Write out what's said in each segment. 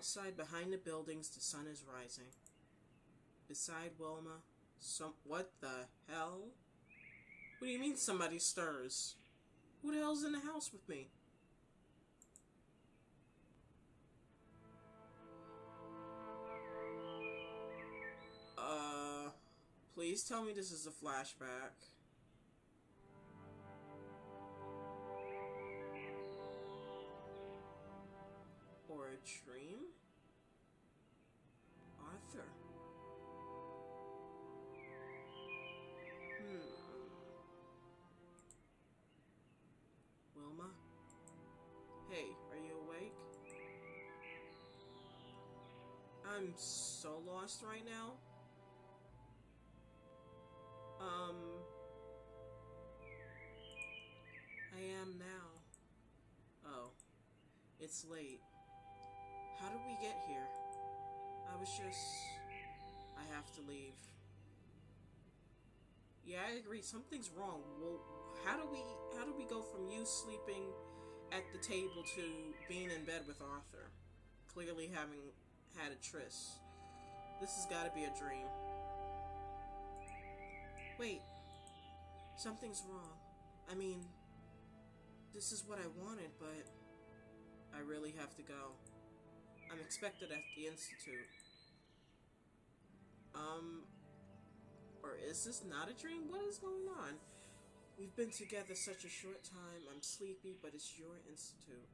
Outside, behind the buildings, the sun is rising. Beside Wilma, what the hell? What do you mean somebody stirs? Who the hell's in the house with me? Please tell me this is a flashback. Or a dream? Arthur. Wilma? Hey, are you awake? I'm so lost right now. I am now. Oh, it's late. How did we get here? I have to leave. Yeah, I agree. Something's wrong. Well, how do we go from you sleeping at the table to being in bed with Arthur? Clearly having had a tryst. This has got to be a dream. Wait. Something's wrong. I mean, this is what I wanted, but I really have to go. I'm expected at the Institute. Or is this not a dream? What is going on? We've been together such a short time. I'm sleepy, but it's your institute.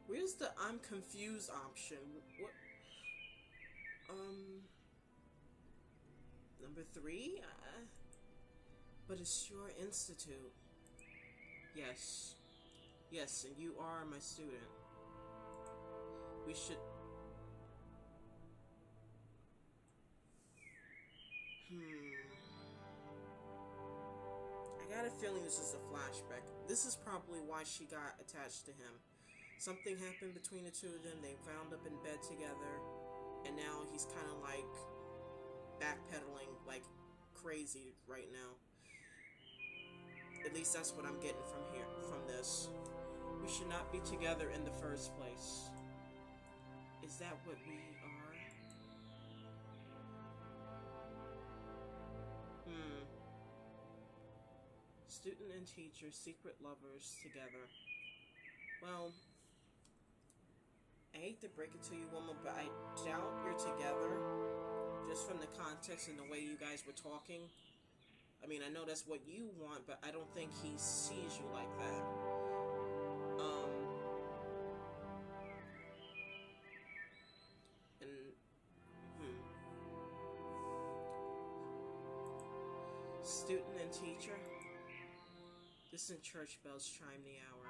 Where's the I'm confused option? What? Number 3? But it's your institute. Yes. Yes, and you are my student. We should... I got a feeling this is a flashback. This is probably why she got attached to him. Something happened between the two of them. They wound up in bed together. And now he's kind of like backpedaling like crazy right now. At least that's what I'm getting from this. We should not be together in the first place. Is that what we are? Student and teacher, secret lovers together. Well, I hate to break it to you, Wilma, but I doubt you're together. Just from the context and the way you guys were talking. I mean, I know that's what you want, but I don't think he sees you like that. Student and teacher. Distant church bells chime the hour.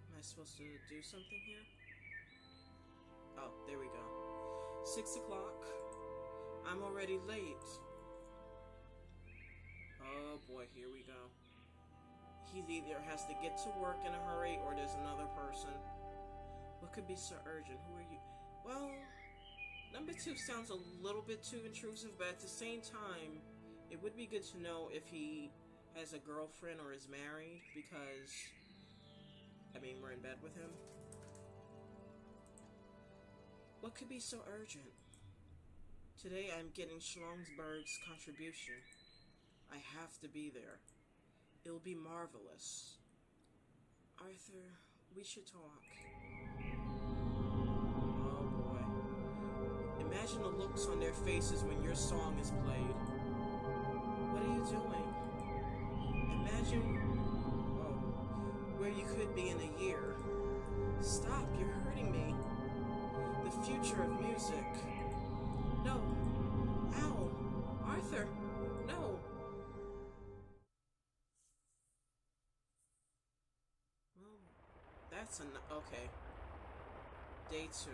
Am I supposed to do something here? Oh, there we go. 6 o'clock. I'm already late. Oh boy, here we go. He either has to get to work in a hurry or there's another person. What could be so urgent? Who are you? Well, number 2 sounds a little bit too intrusive, but at the same time, it would be good to know if he has a girlfriend or is married, because, I mean, we're in bed with him. What could be so urgent? Today I'm getting Schlumberg's contribution. I have to be there. It'll be marvelous. Arthur, we should talk. Oh boy. Imagine the looks on their faces when your song is played. What are you doing? Imagine, where you could be in a year. Stop, you're hurting me. The future of music. No. Ow. Arthur. No. Well, that's okay. Day 2.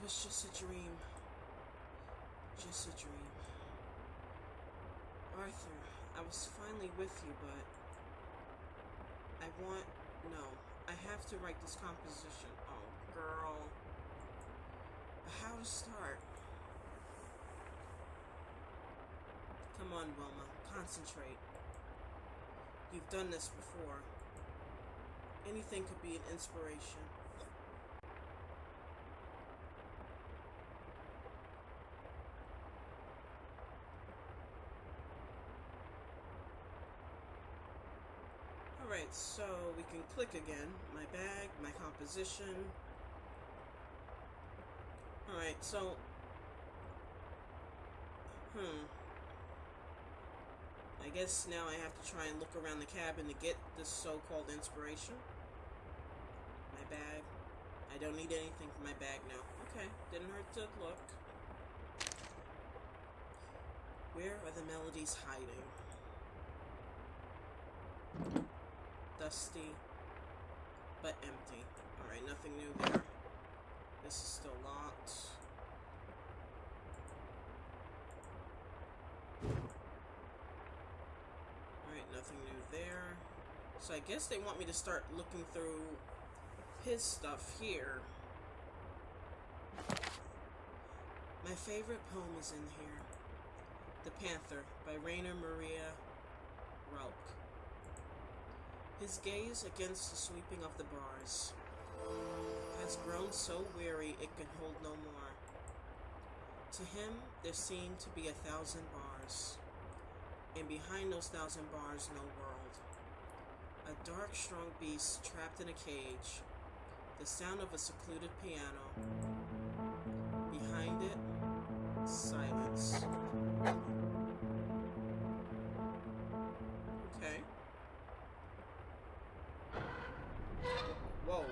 was just a dream. Just a dream. Arthur, I was finally with you, but no, I have to write this composition. Oh, girl. But how to start? Come on, Wilma, concentrate. You've done this before. Anything could be an inspiration. Alright, so we can click again. My bag, my composition. Alright, so... I guess now I have to try and look around the cabin to get this so-called inspiration. My bag. I don't need anything for my bag now. Okay, didn't hurt to look. Where are the melodies hiding? Dusty, but empty. Alright, nothing new there. This is still locked. Alright, nothing new there. So I guess they want me to start looking through his stuff here. My favorite poem is in here. The Panther by Rainer Maria Rilke. His gaze against the sweeping of the bars has grown so weary it can hold no more. To him there seemed to be 1,000 bars, and behind those 1,000 bars no world. A dark, strong beast trapped in a cage, the sound of a secluded piano. Behind it, silence. Okay. Whoa.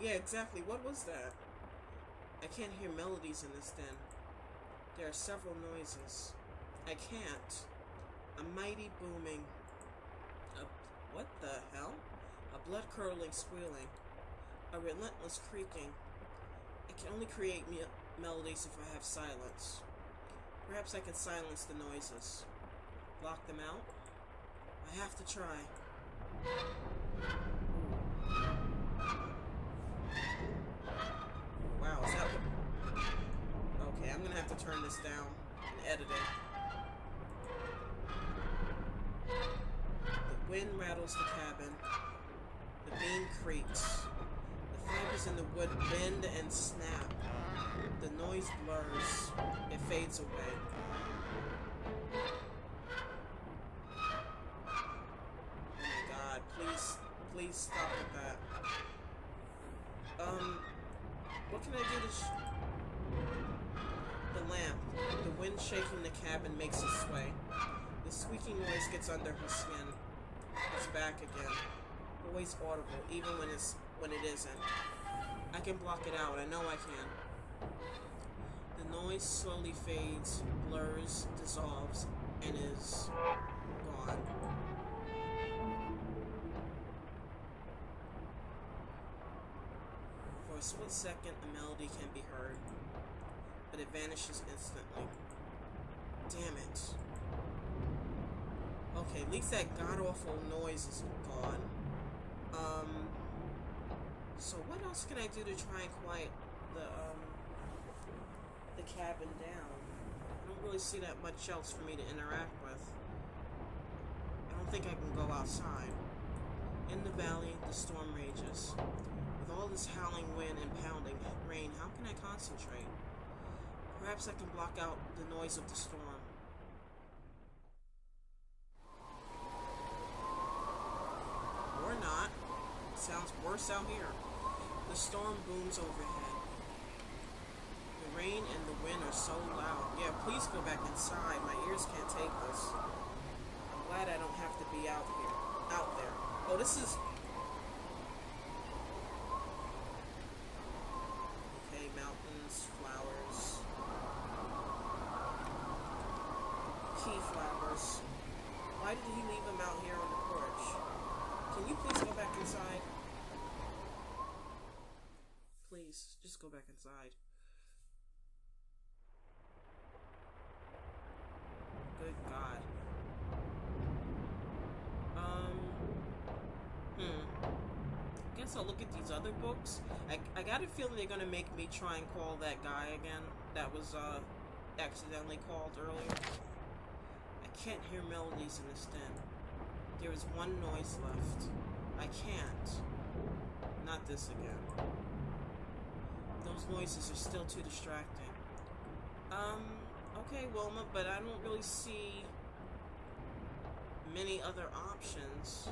Yeah, exactly. What was that? I can't hear melodies in this den. There are several noises. I can't. A mighty booming. What the hell? A blood-curdling squealing. A relentless creaking. I can only create melodies if I have silence. Perhaps I can silence the noises. Block them out? I have to try. Wow, is that what... Okay, I'm gonna have to turn this down and edit it. The wind rattles the cabin. The beam creaks. The fibers in the wood bend and snap. The noise blurs. It fades away. Oh my god, please stop with that. What can I do to the lamp? The wind shaking the cabin makes it sway. The squeaking noise gets under her skin. It's back again. Always audible, even when it isn't. I can block it out. I know I can. The noise slowly fades, blurs, dissolves, and is gone. For a split second, a melody can be heard, but it vanishes instantly. Damn it. Okay, at least that god-awful noise is gone. So what else can I do to try and quiet the cabin down? I don't really see that much else for me to interact with. I don't think I can go outside. In the valley, the storm rages. With all this howling wind and pounding rain, how can I concentrate? Perhaps I can block out the noise of the storm. Or not. It sounds worse out here. The storm booms overhead. The rain and the wind are so loud. Yeah, please go back inside. My ears can't take this. I'm glad I don't have to be out there. Oh, this is... Okay, mountains, flowers. Key flowers. Why did he leave them out here on the porch? Can you please go back inside? Please, just go back inside. Good God. Guess I'll look at these other books. I got a feeling they're gonna make me try and call that guy again that was accidentally called earlier. I can't hear melodies in this den. There is one noise left. I can't. Not this again. Those noises are still too distracting. Okay, Wilma, but I don't really see many other options.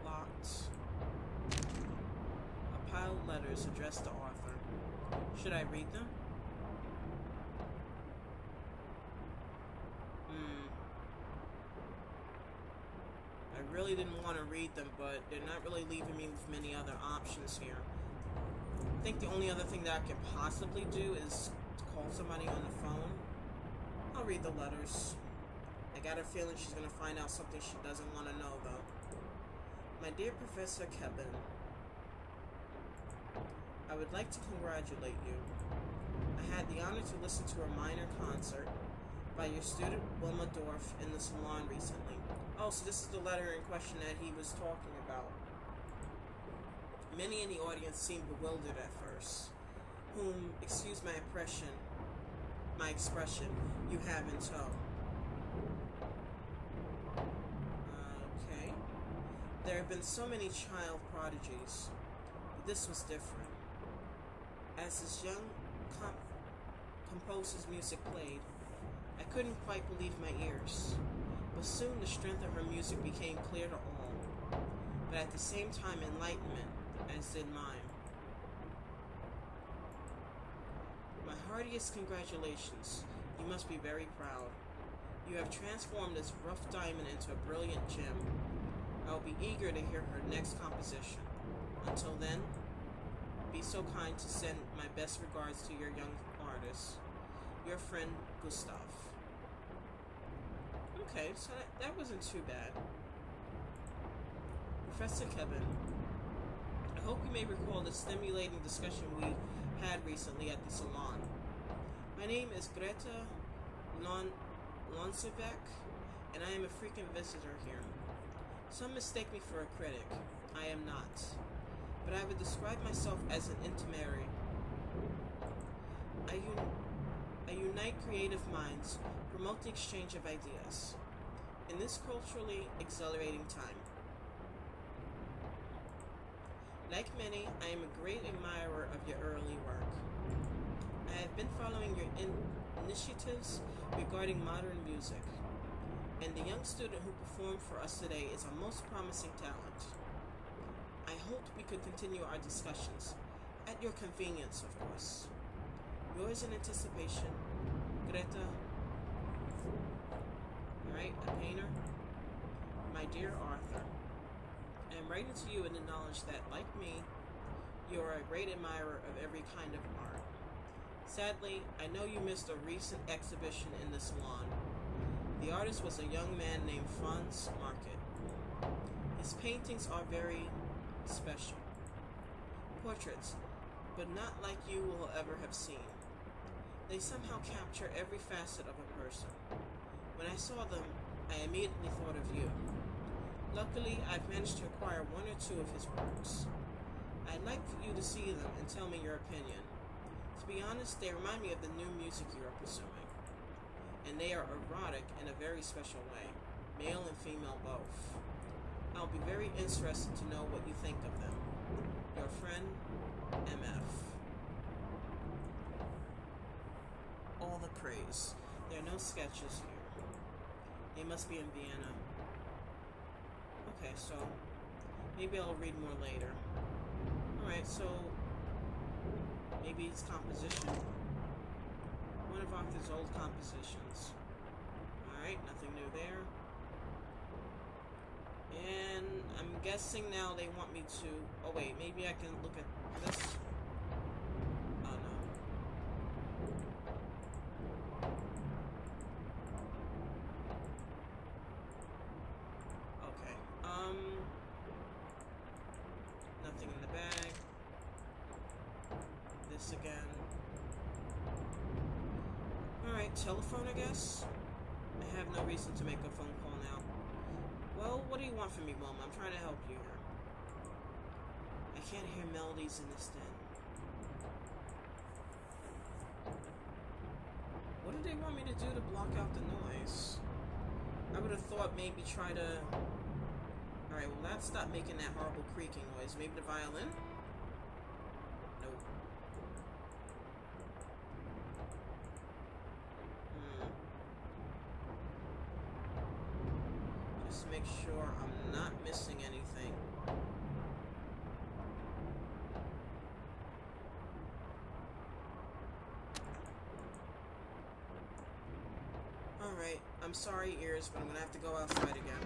Locked. A pile of letters addressed to Arthur. Should I read them? I really didn't want to read them, but they're not really leaving me with many other options here. I think the only other thing that I can possibly do is to call somebody on the phone. I'll read the letters. I got a feeling she's going to find out something she doesn't want to know, though. My dear Professor Kevin, I would like to congratulate you. I had the honor to listen to a minor concert by your student Wilma Dorff in the salon recently. Oh, so this is the letter in question that he was talking about. Many in the audience seemed bewildered at first, whom, excuse my expression, you have in tow. Okay. There have been so many child prodigies, but this was different. As this young composer's music played, I couldn't quite believe my ears, but soon the strength of her music became clear to all, but at the same time enlightenment, as did mine. My heartiest congratulations. You must be very proud. You have transformed this rough diamond into a brilliant gem. I will be eager to hear her next composition. Until then, be so kind to send my best regards to your young artist. Your friend, Gustav. Okay, so that wasn't too bad. Professor Kevin, I hope you may recall the stimulating discussion we had recently at the salon. My name is Greta Lonsevec, and I am a frequent visitor here. Some mistake me for a critic. I am not. But I would describe myself as an intermediary. I unite creative minds, promote the exchange of ideas. In this culturally exhilarating time. Like many, I am a great admirer of your early work. I have been following your initiatives regarding modern music, and the young student who performed for us today is a most promising talent. I hoped we could continue our discussions, at your convenience, of course. Yours in anticipation, Greta. Alright, a painter. My dear Arthur, I am writing to you in the knowledge that, like me, you are a great admirer of every kind of art. Sadly, I know you missed a recent exhibition in the salon. The artist was a young man named Franz Market. His paintings are very special. Portraits, but not like you will ever have seen. They somehow capture every facet of a person. When I saw them, I immediately thought of you. Luckily, I've managed to acquire one or two of his works. I'd like for you to see them and tell me your opinion. To be honest, they remind me of the new music you are pursuing. And they are erotic in a very special way, male and female both. I'll be very interested to know what you think of them. Your friend, MF. All the praise. There are no sketches here. They must be in Vienna. Okay, so maybe I'll read more later. Alright, so maybe it's composition. One of Arthur's old compositions. Alright, nothing new there. And I'm guessing now they want me to... Oh wait, maybe I can look at this. Oh no. Okay. Nothing in the bag. This Alright, telephone, I guess? I have no reason to make a phone call now. Well, what do you want from me, Wilma? I'm trying to help you here. I can't hear melodies in this den. What do they want me to do to block out the noise? I would have thought maybe try to... Alright, well that stopped making that horrible creaking noise. Maybe the violin? Nope. Just make sure I'm not missing anything. Alright, I'm sorry, ears, but I'm gonna have to go outside again.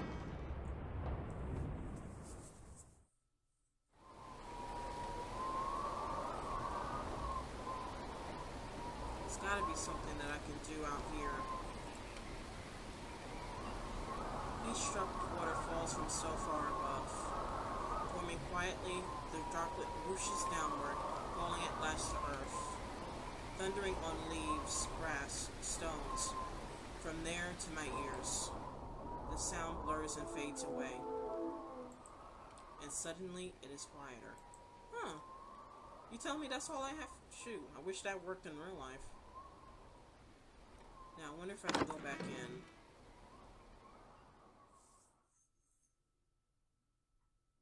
There's gotta be something that I can do out here. These struck waterfalls from so far above. Forming quietly, the droplet whooshes downward, falling at last to earth. Thundering on leaves, grass, stones. From there to my ears, the sound blurs and fades away. And suddenly, it is quieter. Huh. You tell me that's all I have? Shoot, I wish that worked in real life. Now, I wonder if I can go back in.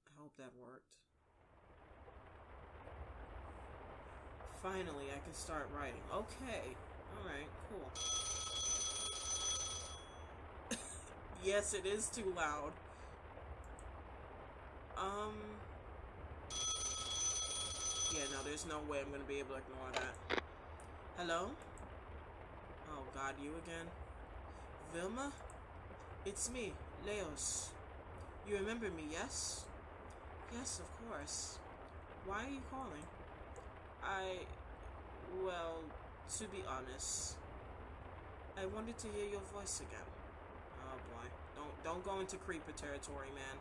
I hope that worked. Finally, I can start writing. Okay. Alright, cool. Yes, it is too loud. Yeah, no, there's no way I'm gonna be able to ignore that. Hello? Oh god, you again? Wilma? It's me, Leos. You remember me, yes? Yes, of course. Why are you calling? Well, to be honest, I wanted to hear your voice again. Oh boy, don't go into creeper territory, man.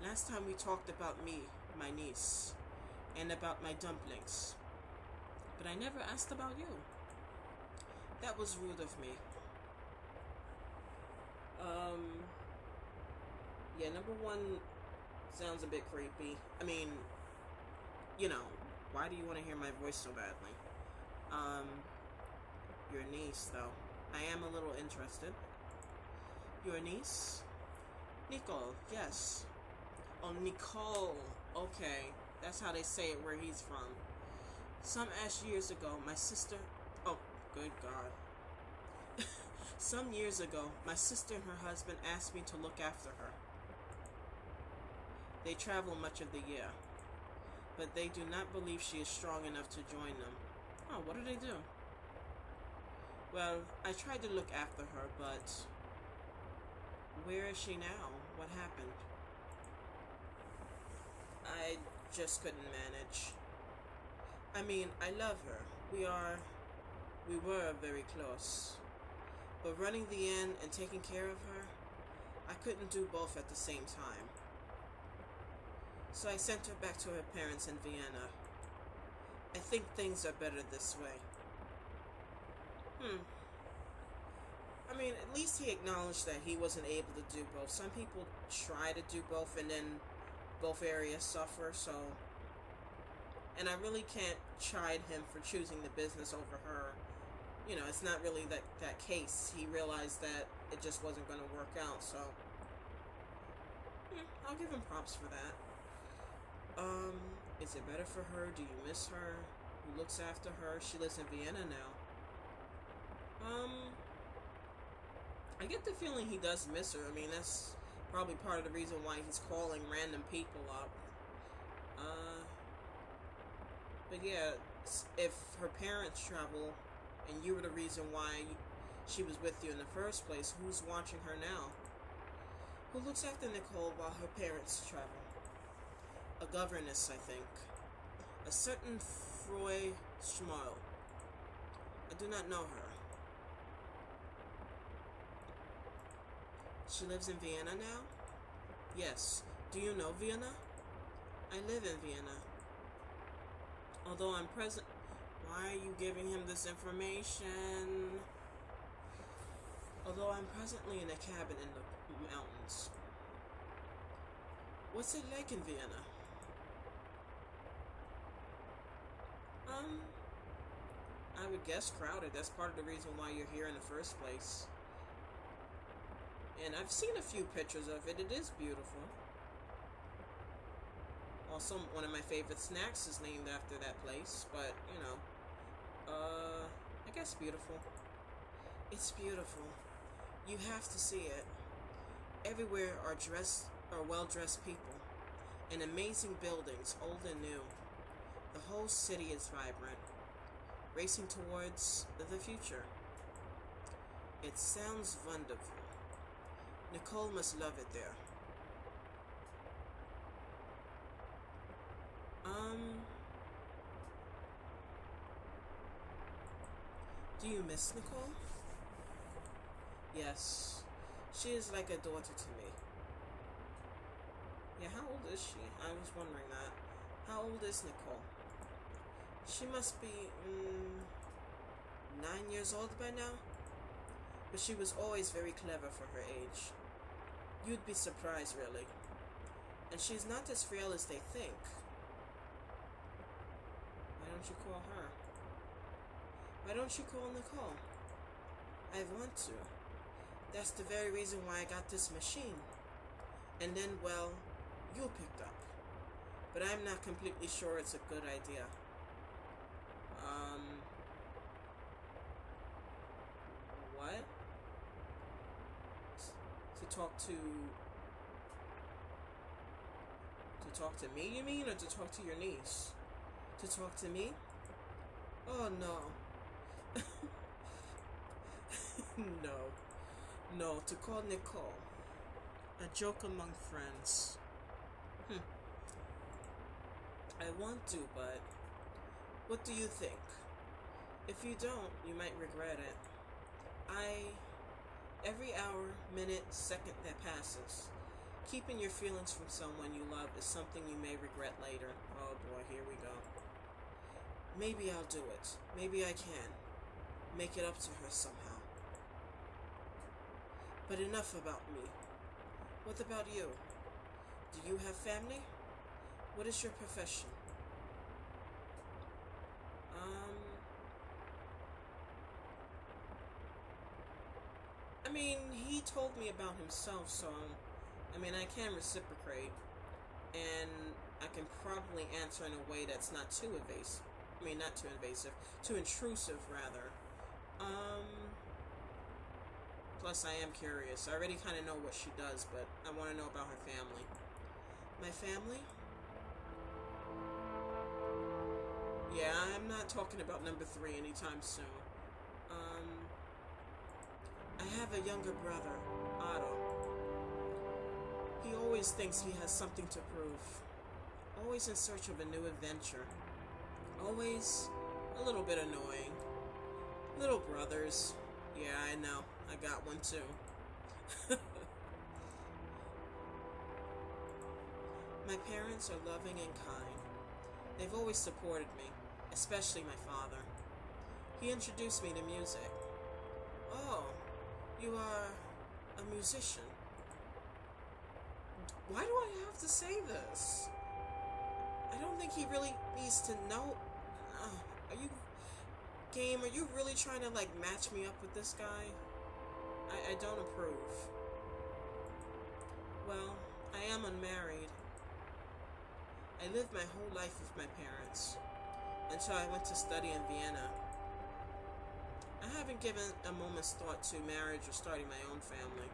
Last time we talked about me, my niece, and about my dumplings. But I never asked about you. That was rude of me. Yeah, number one sounds a bit creepy. I mean, you know, why do you want to hear my voice so badly? Your niece, though. I am a little interested. Your niece? Nicole, yes. Oh, Nicole. Okay. That's how they say it where he's from. Some ash years ago, my sister... Oh, good God. Some years ago, my sister and her husband asked me to look after her. They travel much of the year, but they do not believe she is strong enough to join them. Oh, what do they do? Well, I tried to look after her, but... Where is she now? What happened? I just couldn't manage. I mean, I love her. We were very close. But running the inn and taking care of her, I couldn't do both at the same time. So I sent her back to her parents in Vienna. I think things are better this way. I mean, at least he acknowledged that he wasn't able to do both. Some people try to do both and then both areas suffer, so... And I really can't chide him for choosing the business over her. You know, it's not really that case. He realized that it just wasn't going to work out, so... I'll give him props for that. Is it better for her? Do you miss her? Who looks after her? She lives in Vienna now. I get the feeling he does miss her. I mean, that's probably part of the reason why he's calling random people up. But yeah, if her parents travel, and you were the reason why she was with you in the first place, who's watching her now? Who looks after Nicole while her parents travel? A governess, I think. A certain Frau Schmoll. I do not know her. She lives in Vienna now? Yes. Do you know Vienna? I live in Vienna. Although I'm present... Why are you giving him this information? Although I'm presently in a cabin in the mountains. What's it like in Vienna? I would guess crowded. That's part of the reason why you're here in the first place. And I've seen a few pictures of it. It is beautiful. Also, one of my favorite snacks is named after that place. But, you know, I guess beautiful. It's beautiful. You have to see it. Everywhere are well-dressed people. And amazing buildings, old and new. The whole city is vibrant. Racing towards the future. It sounds wonderful. Nicole must love it there. Do you miss Nicole? Yes. She is like a daughter to me. Yeah, how old is she? I was wondering that. How old is Nicole? She must be 9 years old by now. But she was always very clever for her age. You'd be surprised, really. And she's not as frail as they think. Why don't you call her? Why don't you call Nicole? I want to. That's the very reason why I got this machine. And then, well, you picked up. But I'm not completely sure it's a good idea. What? To talk to me, you mean? Or to talk to your niece? To talk to me? Oh, no. No, to call Nicole. A joke among friends. I want to, but what do you think? If you don't, you might regret it. Every hour, minute, second that passes, keeping your feelings from someone you love is something you may regret later. Oh boy, here we go. Maybe I'll do it. Maybe I can. Make it up to her somehow. But enough about me. What about you? Do you have family? What is your profession? I mean, he told me about himself, so, I mean, I can reciprocate, and I can probably answer in a way that's not too evasive. I mean, not too invasive, too intrusive, rather. Plus, I am curious. I already kind of know what she does, but I want to know about her family. My family? Yeah, I'm not talking about number 3 anytime soon. I have a younger brother, Otto. He always thinks he has something to prove. Always in search of a new adventure. Always a little bit annoying. Little brothers. Yeah, I know. I got one too. My parents are loving and kind. They've always supported me, especially my father. He introduced me to music. Oh, you are a musician. Why do I have to say this? I don't think he really needs to know. Are you... Game, are you really trying to, like, match me up with this guy? I don't approve. Well, I am unmarried. I lived my whole life with my parents, until I went to study in Vienna. I haven't given a moment's thought to marriage or starting my own family.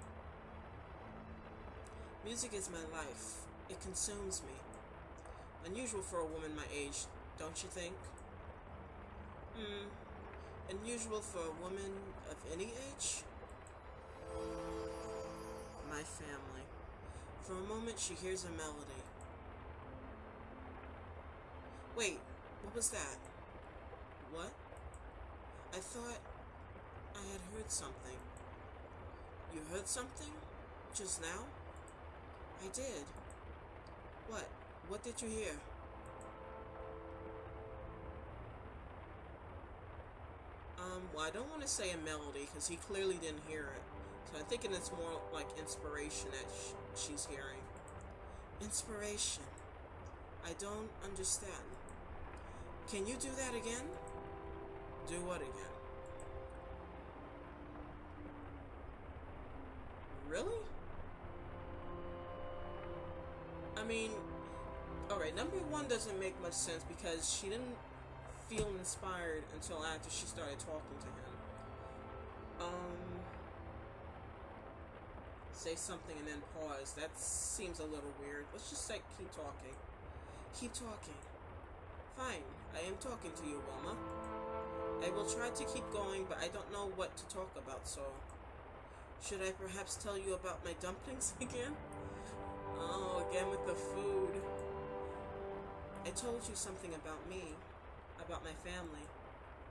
Music is my life. It consumes me. Unusual for a woman my age, don't you think? Unusual for a woman of any age? My family. For a moment, she hears a melody. Wait, what was that? What? I thought I had heard something. You heard something? Just now? I did. What? What did you hear? Well, I don't want to say a melody, because he clearly didn't hear it. So I'm thinking it's more like inspiration that she's hearing. Inspiration. I don't understand. Can you do that again? Do what again? Really? I mean, alright, number one doesn't make much sense because she didn't feel inspired until after she started talking to him. Say something and then pause. That seems a little weird. Let's just say keep talking. Keep talking. Fine, I am talking to you, Wilma. I will try to keep going, but I don't know what to talk about, so... Should I perhaps tell you about my dumplings again? Oh, again with the food. I told you something about me, about my family,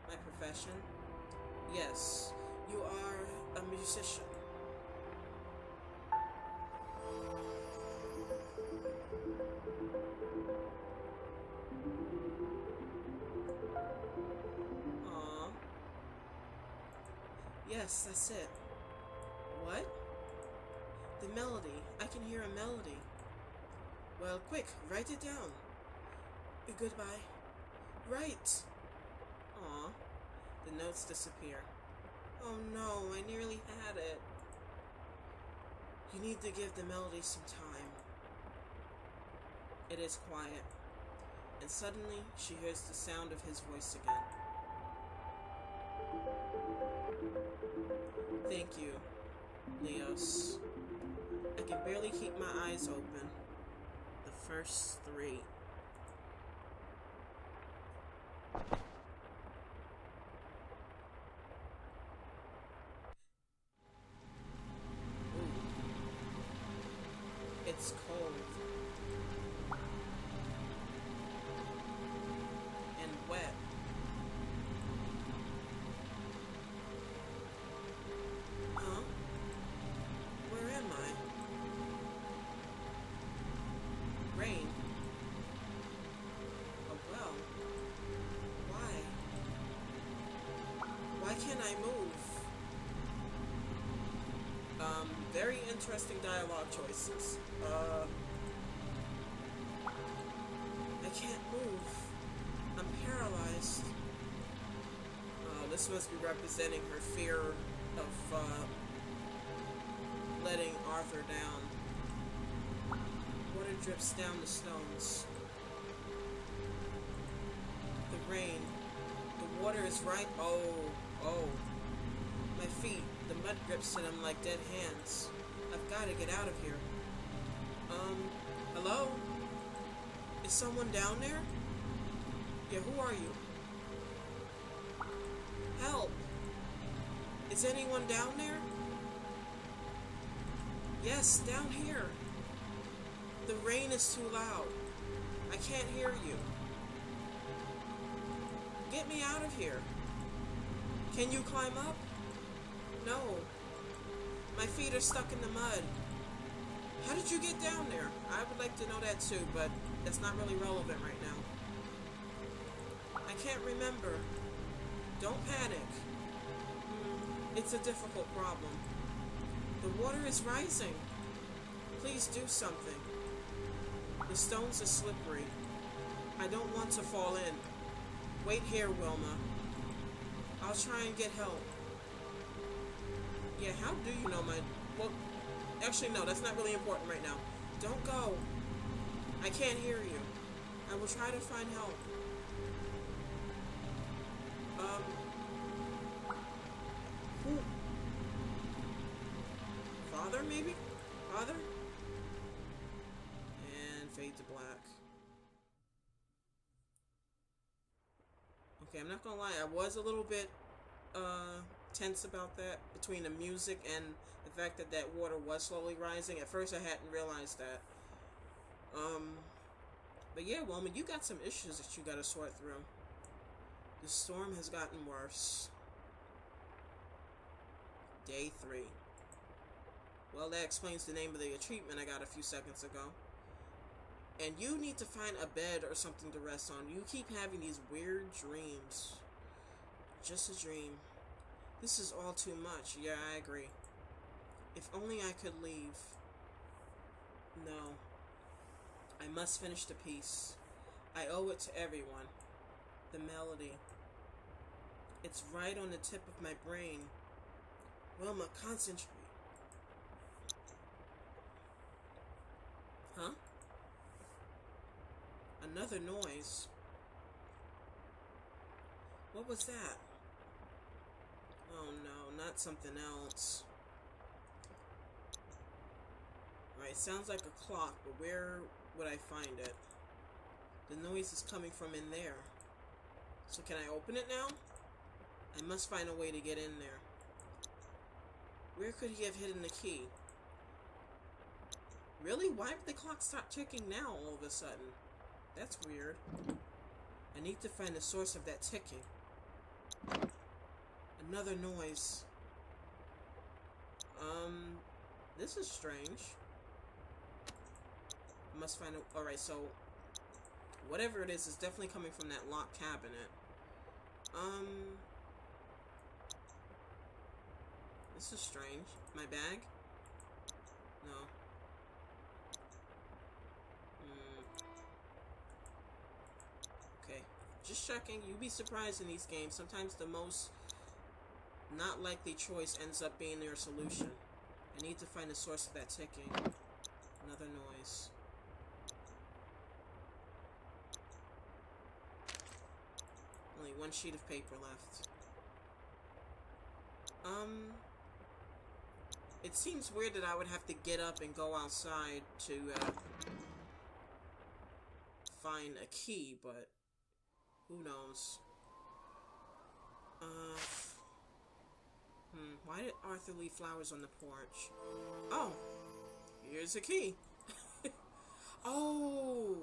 my profession. Yes, you are a musician. Aww. Yes, that's it. What? The melody. I can hear a melody. Well, quick, write it down. Goodbye. Write. Aw. The notes disappear. Oh no, I nearly had it. You need to give the melody some time. It is quiet. And suddenly, she hears the sound of his voice again. Thank you, Leos. I can barely keep my eyes open. The first three. Ooh. It's cold. And wet. Huh? Where am I? Rain. Oh well. Why? Why can't I move? Very interesting dialogue choices. I can't move. I'm paralyzed. This must be representing her fear of, letting Arthur down. Water drips down the stones. The rain. The water is right. Oh. My feet. The mud grips in them like dead hands. I've got to get out of here. Hello? Is someone down there? Yeah, who are you? Help! Is anyone down there? Yes, down here. The rain is too loud. I can't hear you. Get me out of here. Can you climb up? No. My feet are stuck in the mud. How did you get down there? I would like to know that too, but that's not really relevant right now. I can't remember. Don't panic. It's a difficult problem. The water is rising. Please do something. The stones are slippery. I don't want to fall in. Wait here, Wilma. I'll try and get help. Yeah, how do you know my... Well, actually, no, that's not really important right now. Don't go. I can't hear you. I will try to find help. Who? Father, maybe? Father? And fade to black. Okay, I'm not gonna lie, I was a little bit, tense about that, between the music and the fact that that water was slowly rising. At first I hadn't realized that. But yeah, Wilma, you got some issues that you gotta sort through. The storm has gotten worse. Day 3. Well, that explains the name of the treatment I got a few seconds ago. And you need to find a bed or something to rest on. You keep having these weird dreams. Just a dream. This is all too much. Yeah, I agree. If only I could leave. No. I must finish the piece. I owe it to everyone. The melody. It's right on the tip of my brain. Wilma, concentrate. Huh? Another noise. What was that? Oh no, not something else. Right, sounds like a clock, but where would I find it? The noise is coming from in there. So can I open it now? I must find a way to get in there. Where could he have hidden the key? Really? Why did the clock stop ticking now all of a sudden? That's weird. I need to find the source of that ticking. Another noise. This is strange. I must find a... Alright, so... Whatever it is definitely coming from that locked cabinet. This is strange. My bag? No. Okay. Just checking. You'd be surprised in these games. Sometimes the most not likely choice ends up being their solution. I need to find the source of that ticking. Another noise. Only one sheet of paper left. It seems weird that I would have to get up and go outside to find a key, but who knows? Why did Arthur leave flowers on the porch? Oh, here's a key. Oh,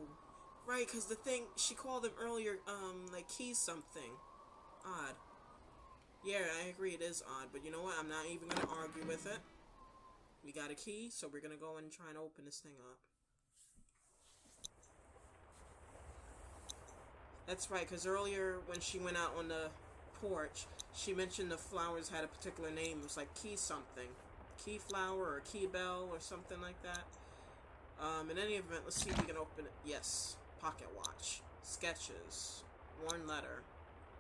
right, because the thing, she called him earlier, like key something. Odd. Yeah, I agree, it is odd, but you know what? I'm not even going to argue with it. We got a key, so we're going to go and try and open this thing up. That's right, because earlier when she went out on the porch, she mentioned the flowers had a particular name. It was like key something. Key flower or key bell or something like that. In any event, let's see if we can open it. Yes. Pocket watch. Sketches. Worn letter.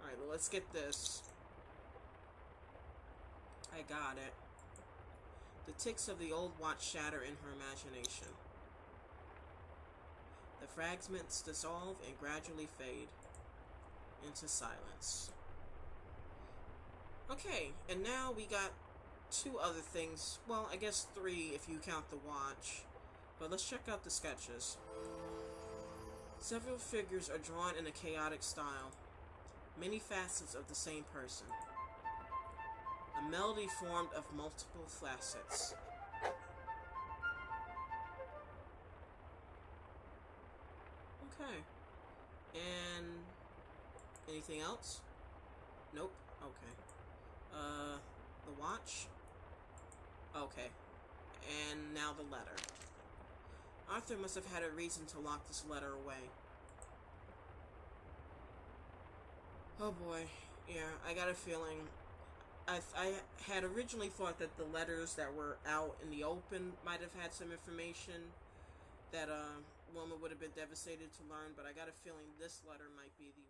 Alright, well, let's get this. I got it. The ticks of the old watch shatter in her imagination. The fragments dissolve and gradually fade into silence. Okay, and now we got two other things. Well, I guess three if you count the watch. But let's check out the sketches. Several figures are drawn in a chaotic style. Many facets of the same person. A melody formed of multiple facets. Okay. And anything else? Nope. Okay. The watch? Okay. And now the letter. Arthur must have had a reason to lock this letter away. Oh boy. Yeah, I got a feeling. I had originally thought that the letters that were out in the open might have had some information that Wilma would have been devastated to learn, but I got a feeling this letter might be the